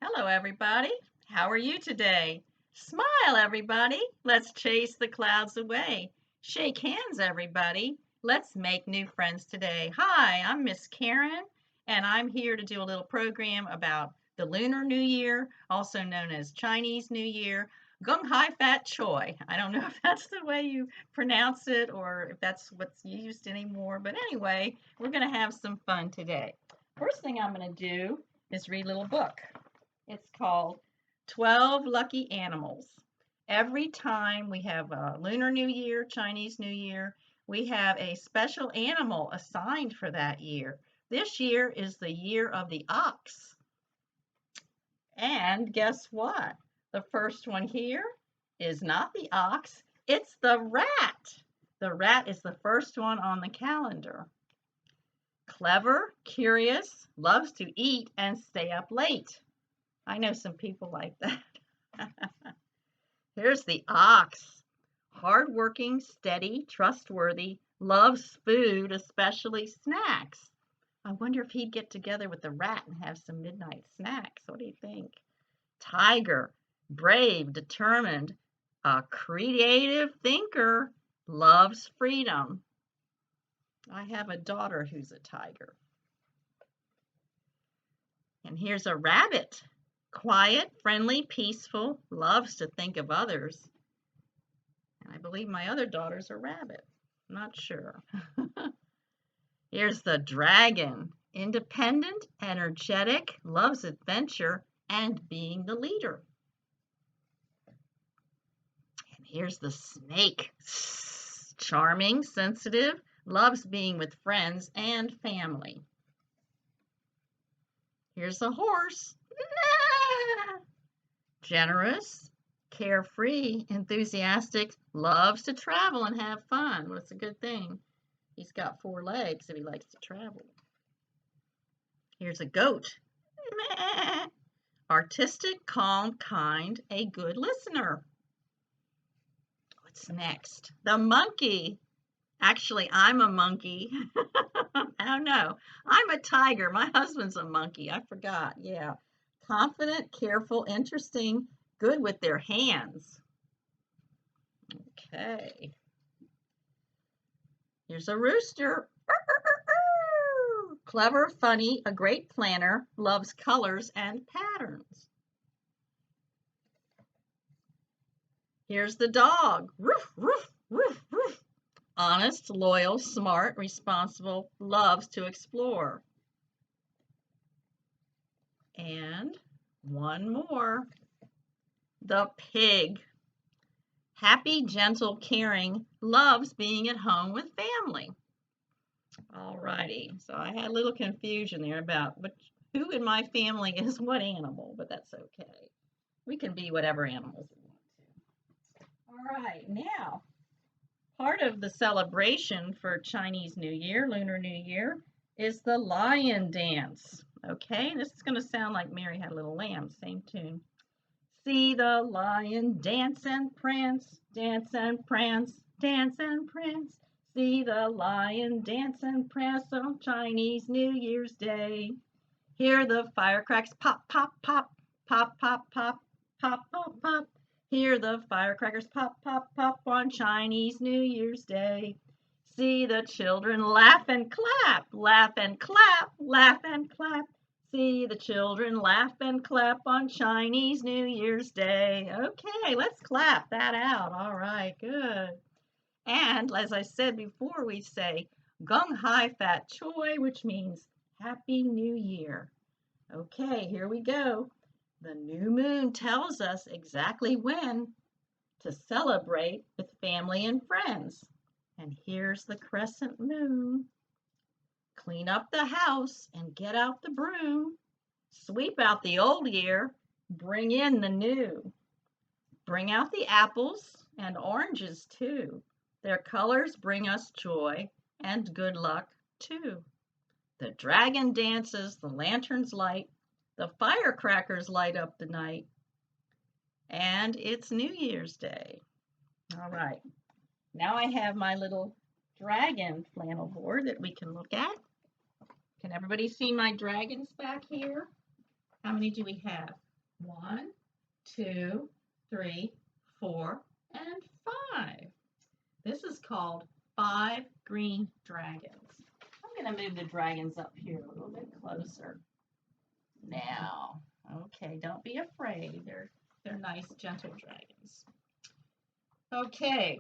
Hello, everybody. How are you today? Smile, everybody. Let's chase the clouds away. Shake hands, everybody. Let's make new friends today. Hi, I'm Miss Karen, and I'm here to do a little program about the Lunar New Year, also known as Chinese New Year. Gung Hai Fat Choi. I don't know if that's the way you pronounce it or if that's what's used anymore, but anyway, we're going to have some fun today. First thing I'm going to do is read a little book. It's called 12 Lucky Animals. Every time we have a Lunar New Year, Chinese New Year, we have a special animal assigned for that year. This year is the year of the ox. And guess what? The first one here is not the ox, it's the rat. The rat is the first one on the calendar. Clever, curious, loves to eat and stay up late. I know some people like that. Here's the ox. Hardworking, steady, trustworthy, loves food, especially snacks. I wonder if he'd get together with the rat and have some midnight snacks. What do you think? Tiger. Brave, determined, a creative thinker, loves freedom. I have a daughter who's a tiger. And here's a rabbit. Quiet, friendly, peaceful, loves to think of others. And I believe my other daughter's a rabbit. I'm not sure. Here's the dragon. Independent, energetic, loves adventure and being the leader. And here's the snake. Charming, sensitive, loves being with friends and family. Here's a horse. Generous, carefree, enthusiastic, loves to travel and have fun. Well, it's a good thing. He's got 4 legs if he likes to travel. Here's a goat. Artistic, calm, kind, a good listener. What's next? The monkey. Actually, I'm a monkey. Oh no, I'm a tiger. My husband's a monkey. I forgot. Yeah. Confident, careful, interesting, good with their hands. Okay. Here's a rooster. Clever, funny, a great planner, loves colors and patterns. Here's the dog. Roof, roof, roof, roof. Honest, loyal, smart, responsible, loves to explore. And one more. The pig. Happy, gentle, caring, loves being at home with family. All righty, so I had a little confusion there about who in my family is what animal, but that's okay. We can be whatever animals we want to. All right, now, part of the celebration for Chinese New Year, Lunar New Year, is the lion dance. Okay, this is going to sound like Mary Had a Little Lamb, same tune. See the lion dance and prance, dance and prance, dance and prance. See the lion dance and prance on Chinese New Year's Day. Hear the firecrackers pop, pop, pop, pop, pop, pop, pop, pop, pop. Hear the firecrackers pop, pop, pop on Chinese New Year's Day. See the children laugh and clap, laugh and clap, laugh and clap. See the children laugh and clap on Chinese New Year's Day. Okay, let's clap that out. All right, good. And as I said before, we say Gung Hai Fat Choi, which means Happy New Year. Okay, here we go. The new moon tells us exactly when to celebrate with family and friends. And here's the crescent moon. Clean up the house and get out the broom. Sweep out the old year, bring in the new. Bring out the apples and oranges too. Their colors bring us joy and good luck too. The dragon dances, the lanterns light, the firecrackers light up the night. And it's New Year's Day. All right. Now I have my little dragon flannel board that we can look at. Can everybody see my dragons back here? How many do we have? 1, 2, 3, 4, and 5. This is called 5 green dragons. I'm going to move the dragons up here a little bit closer. Now, okay, don't be afraid. They're nice, gentle dragons. Okay,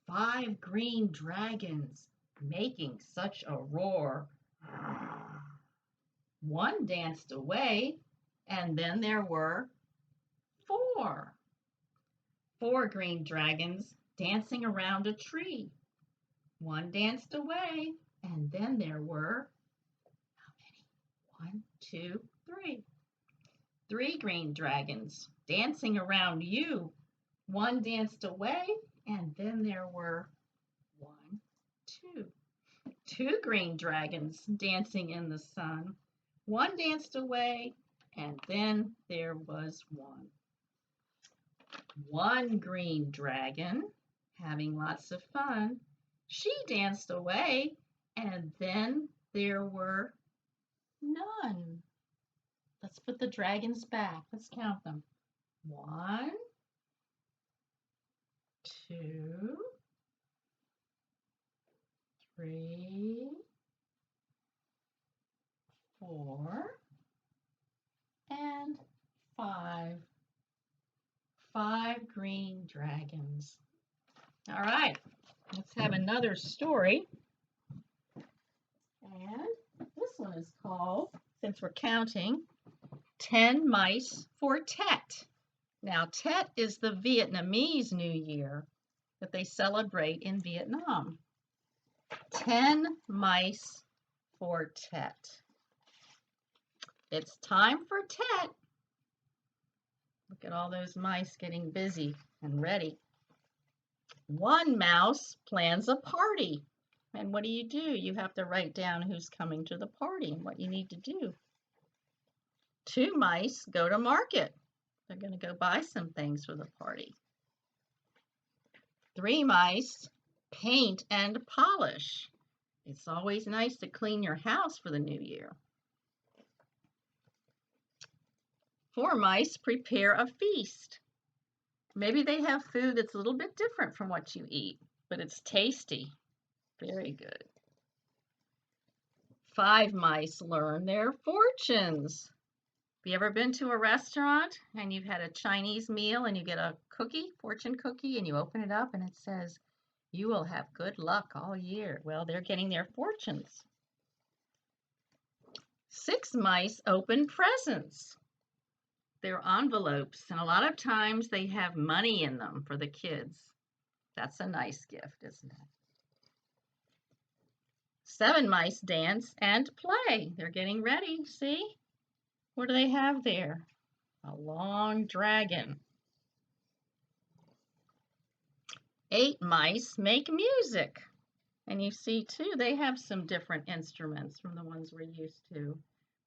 5 green dragons making such a roar. One danced away, and then there were 4. 4 green dragons dancing around a tree. One danced away, and then there were, how many? 1, 2, 3. 3 green dragons dancing around you. One danced away, and then there were 1, 2. 2 green dragons dancing in the sun. One danced away, and then there was 1. 1 green dragon having lots of fun. She danced away, and then there were none. Let's put the dragons back. Let's count them. 1, 2, 3, 4, and 5. 5 green dragons. All right, let's have another story. And this one is called, since we're counting, 10 Mice for Tet. Now, Tet is the Vietnamese New Year that they celebrate in Vietnam. 10 Mice for Tet. It's time for Tet. Look at all those mice getting busy and ready. One mouse plans a party. And what do? You have to write down who's coming to the party and what you need to do. 2 mice go to market. They're going to go buy some things for the party. 3 mice paint and polish. It's always nice to clean your house for the new year. 4 mice prepare a feast. Maybe they have food that's a little bit different from what you eat, but it's tasty. Very good. 5 mice learn their fortunes. Have you ever been to a restaurant and you've had a Chinese meal and you get a cookie, fortune cookie, and you open it up and it says, "You will have good luck all year." Well, they're getting their fortunes. 6 mice open presents. They're envelopes, and a lot of times they have money in them for the kids. That's a nice gift, isn't it? 7 mice dance and play. They're getting ready. See? What do they have there? A long dragon. 8 mice make music. And you see, too, they have some different instruments from the ones we're used to.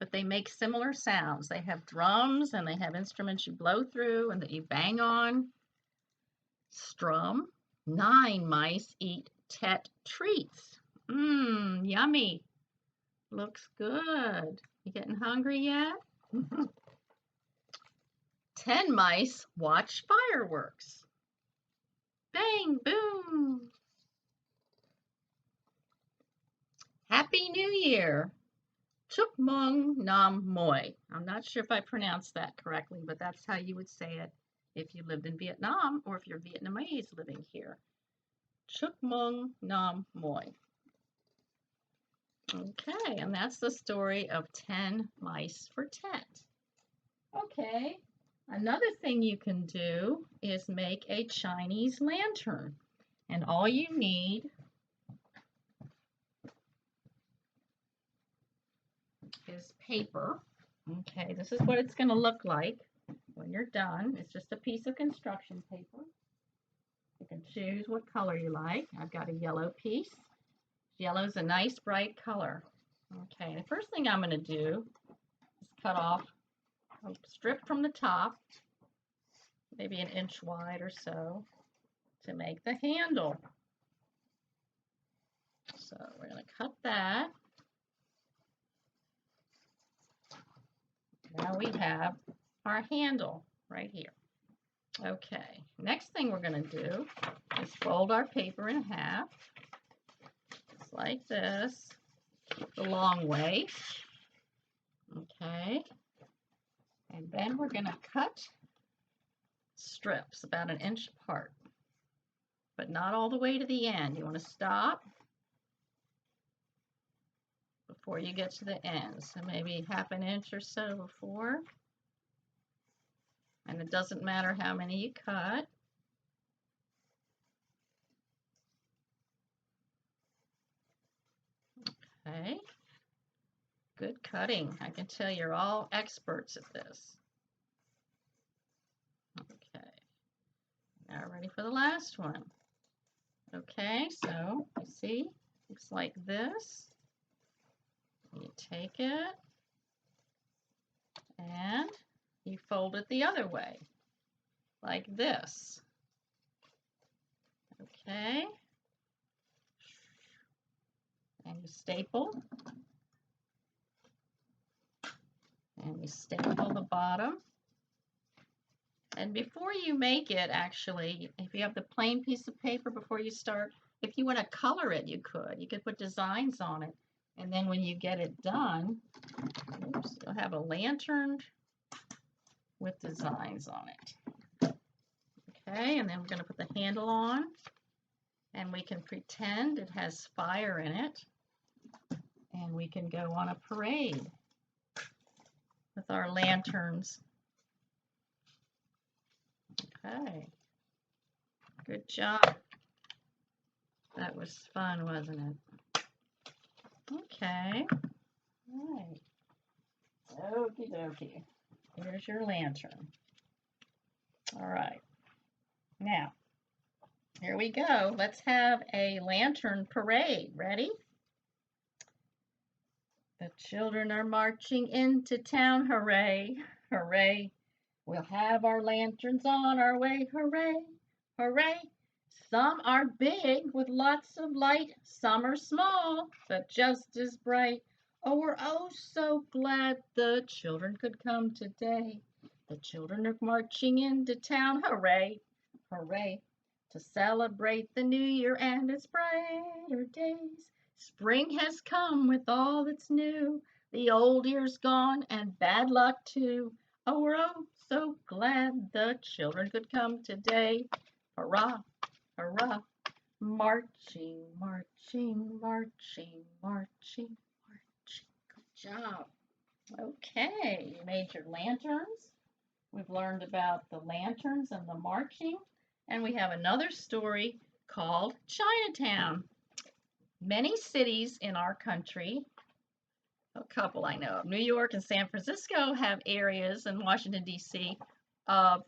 But they make similar sounds. They have drums and they have instruments you blow through and that you bang on. Strum. 9 mice eat Tet treats. Yummy. Looks good. You getting hungry yet? 10 mice watch fireworks. Bang, boom. Happy New Year. Chuk Mong Nam Moi. I'm not sure if I pronounced that correctly, but that's how you would say it if you lived in Vietnam or if you're Vietnamese living here. Chuk Mong Nam Moi. Okay, and that's the story of 10 Mice for Tet. Okay, another thing you can do is make a Chinese lantern. And all you need is paper. Okay, this is what it's going to look like when you're done. It's just a piece of construction paper. You can choose what color you like. I've got a yellow piece. Yellow is a nice bright color. Okay, the first thing I'm going to do is cut off a strip from the top, maybe an inch wide or so, to make the handle. So we're going to cut that. Now we have our handle right here. Okay, next thing we're going to do is fold our paper in half, just like this, the long way. Okay, and then we're going to cut strips about 1 inch apart, but not all the way to the end. You want to stop before you get to the end, so maybe 1/2 inch or so before. And it doesn't matter how many you cut. Okay, good cutting. I can tell you're all experts at this. Okay, now ready for the last one. Okay, so you see, looks like this. You take it and you fold it the other way, like this. Okay, and you staple, and you staple the bottom. And before you make it, actually, if you have the plain piece of paper before you start, if you want to color it, you could. You could put designs on it. And then when you get it done, oops, you'll have a lantern with designs on it. Okay, and then we're going to put the handle on, and we can pretend it has fire in it, and we can go on a parade with our lanterns. Okay, good job. That was fun, wasn't it? Okay, all right. Okie dokie. Here's your lantern. All right. Now, here we go. Let's have a lantern parade. Ready? The children are marching into town. Hooray, hooray. We'll have our lanterns on our way. Hooray, hooray. Some are big with lots of light. Some are small, but just as bright. Oh, we're oh so glad the children could come today. The children are marching into town. Hooray, hooray. To celebrate the new year and its brighter days. Spring has come with all that's new. The old year's gone and bad luck too. Oh, we're oh so glad the children could come today. Hurrah, hurrah. Marching, marching, marching, marching, marching. Good job. Okay, you made your lanterns. We've learned about the lanterns and the marching. And we have another story called Chinatown. Many cities in our country, a couple I know of, New York and San Francisco, have areas, in Washington, D.C., of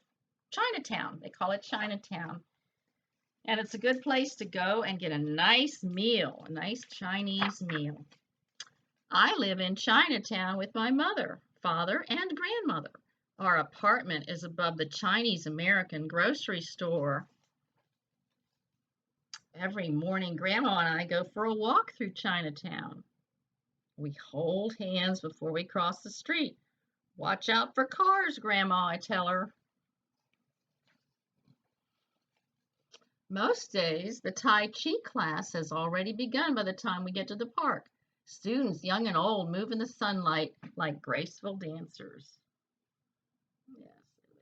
Chinatown. They call it Chinatown. And it's a good place to go and get a nice meal, a nice Chinese meal. I live in Chinatown with my mother, father, and grandmother. Our apartment is above the Chinese American grocery store. Every morning, Grandma and I go for a walk through Chinatown. We hold hands before we cross the street. Watch out for cars, Grandma, I tell her. Most days, the Tai Chi class has already begun by the time we get to the park. Students, young and old, move in the sunlight like graceful dancers. Yes, there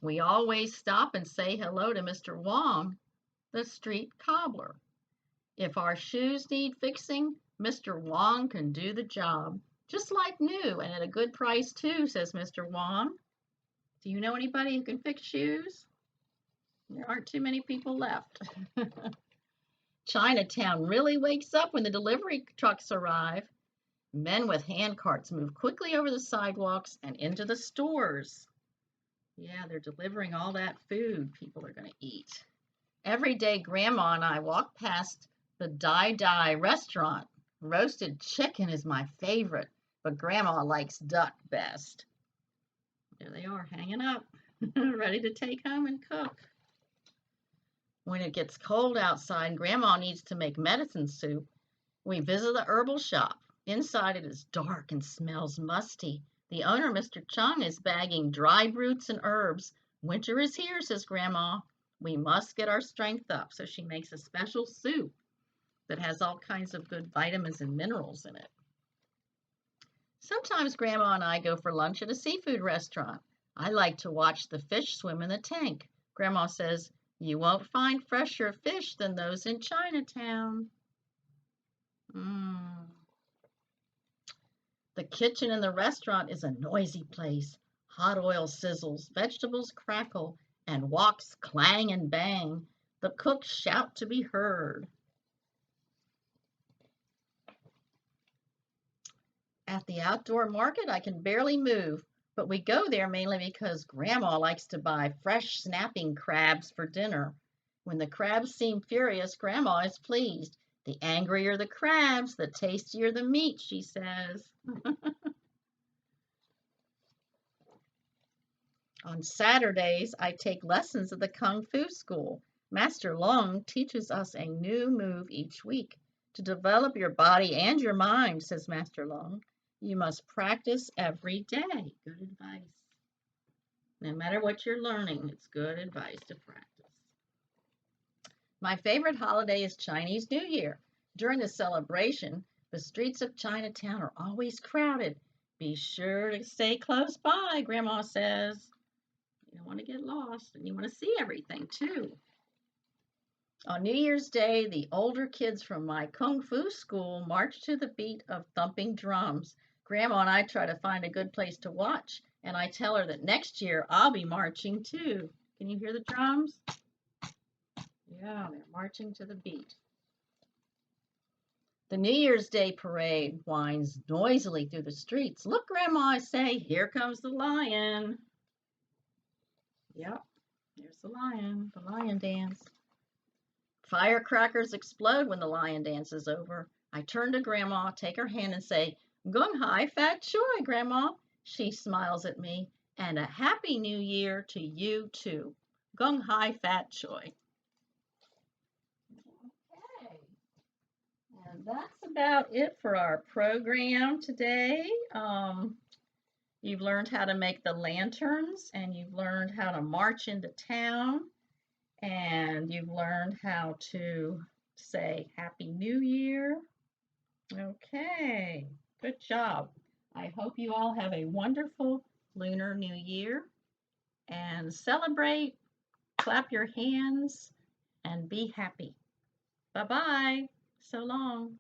they are. We always stop and say hello to Mr. Wong, the street cobbler. If our shoes need fixing, Mr. Wong can do the job. Just like new and at a good price too, says Mr. Wong. Do you know anybody who can fix shoes? There aren't too many people left. Chinatown really wakes up when the delivery trucks arrive. Men with hand carts move quickly over the sidewalks and into the stores. Yeah, they're delivering all that food people are going to eat. Every day, Grandma and I walk past the Dai Dai restaurant. Roasted chicken is my favorite, but Grandma likes duck best. There they are, hanging up, ready to take home and cook. When it gets cold outside and Grandma needs to make medicine soup, we visit the herbal shop. Inside it is dark and smells musty. The owner, Mr. Chung, is bagging dried roots and herbs. Winter is here, says Grandma. We must get our strength up. So she makes a special soup that has all kinds of good vitamins and minerals in it. Sometimes Grandma and I go for lunch at a seafood restaurant. I like to watch the fish swim in the tank. Grandma says, you won't find fresher fish than those in Chinatown. The kitchen in the restaurant is a noisy place. Hot oil sizzles, vegetables crackle, and woks clang and bang. The cooks shout to be heard. At the outdoor market, I can barely move, but we go there mainly because Grandma likes to buy fresh snapping crabs for dinner. When the crabs seem furious, Grandma is pleased. The angrier the crabs, the tastier the meat, she says. On Saturdays, I take lessons at the Kung Fu school. Master Long teaches us a new move each week. To develop your body and your mind, says Master Long, you must practice every day. Good advice. No matter what you're learning, it's good advice to practice. My favorite holiday is Chinese New Year. During the celebration, the streets of Chinatown are always crowded. Be sure to stay close by, Grandma says. You don't want to get lost, and you want to see everything, too. On New Year's Day, the older kids from my Kung Fu school march to the beat of thumping drums. Grandma and I try to find a good place to watch, and I tell her that next year I'll be marching, too. Can you hear the drums? Yeah, they're marching to the beat. The New Year's Day parade winds noisily through the streets. Look, Grandma, I say, here comes the lion. Yep, there's the lion dance. Firecrackers explode when the lion dance is over. I turn to Grandma, take her hand, and say, Gung Hai Fat Choi, Grandma. She smiles at me, and a Happy New Year to you, too. Gung Hai Fat Choi. Okay, and that's about it for our program today. You've learned how to make the lanterns, and you've learned how to march into town, and you've learned how to say Happy New Year. Okay, good job. I hope you all have a wonderful Lunar New Year and celebrate, clap your hands, and be happy. Bye-bye. So long.